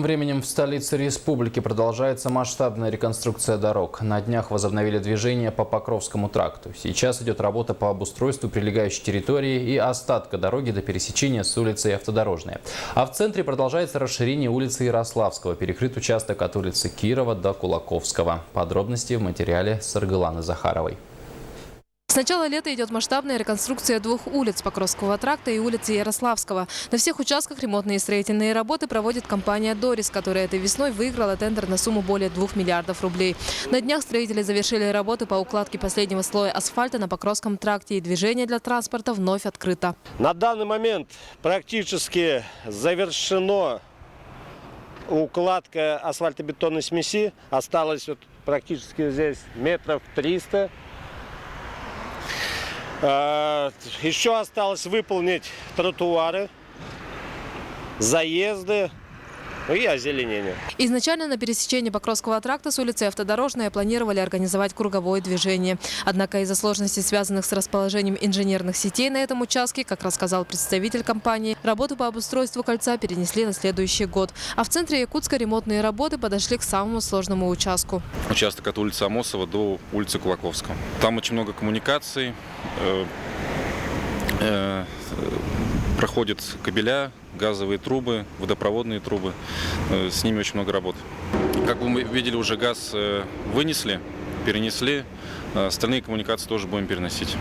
Тем временем в столице республики продолжается масштабная реконструкция дорог. На днях возобновили движение по Покровскому тракту. Сейчас идет работа по обустройству прилегающей территории и остатка дороги до пересечения с улицей Автодорожная. А в центре продолжается расширение улицы Ярославского. Перекрыт участок от улицы Кирова до Кулаковского. Подробности в материале Саргыланы Захаровой. С начала лета идет масштабная реконструкция двух улиц – Покровского тракта и улицы Ярославского. На всех участках ремонтные и строительные работы проводит компания «Дорис», которая этой весной выиграла тендер на сумму более 2 миллиардов рублей. На днях строители завершили работы по укладке последнего слоя асфальта на Покровском тракте, и движение для транспорта вновь открыто. На данный момент практически завершена укладка асфальтобетонной смеси. Осталось практически здесь метров 300. Еще осталось выполнить тротуары, заезды и озеленение. Изначально на пересечении Покровского тракта с улицы Автодорожная планировали организовать круговое движение. Однако из-за сложностей, связанных с расположением инженерных сетей на этом участке, как рассказал представитель компании, работу по обустройству кольца перенесли на следующий год. А в центре Якутска ремонтные работы подошли к самому сложному участку. Участок от улицы Амосова до улицы Кулаковского. Там очень много коммуникаций. Проходят кабеля, газовые трубы, водопроводные трубы. С ними очень много работ. Как вы видели, уже газ вынесли, перенесли. Остальные коммуникации тоже будем переносить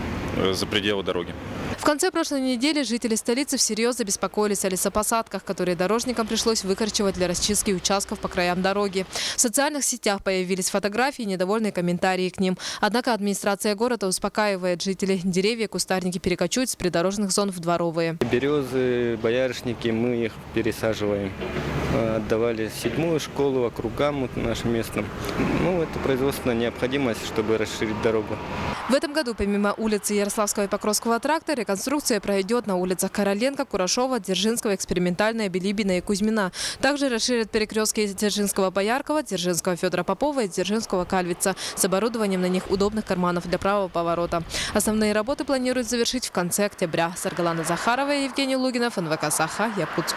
за пределы дороги. В конце прошлой недели жители столицы всерьез забеспокоились о лесопосадках, которые дорожникам пришлось выкорчевать для расчистки участков по краям дороги. В социальных сетях появились фотографии и недовольные комментарии к ним. Однако администрация города успокаивает жителей. Деревья и кустарники перекочуют с придорожных зон в дворовые. Березы, боярышники, мы их пересаживаем. Отдавали 7-ю школу, округам нашим местным. Это производственная необходимость, чтобы расширить дорогу. В этом году помимо улицы Ярославского и Покровского тракта реконструкция пройдет на улицах Короленко, Курашова, Дзержинского, Экспериментальная, Билибина и Кузьмина. Также расширят перекрестки Дзержинского Бояркова, Дзержинского Федора Попова и Дзержинского Кальвица с оборудованием на них удобных карманов для правого поворота. Основные работы планируют завершить в конце октября. Саргылана Захарова и Евгений Лугинов, НВК Саха, Якутск.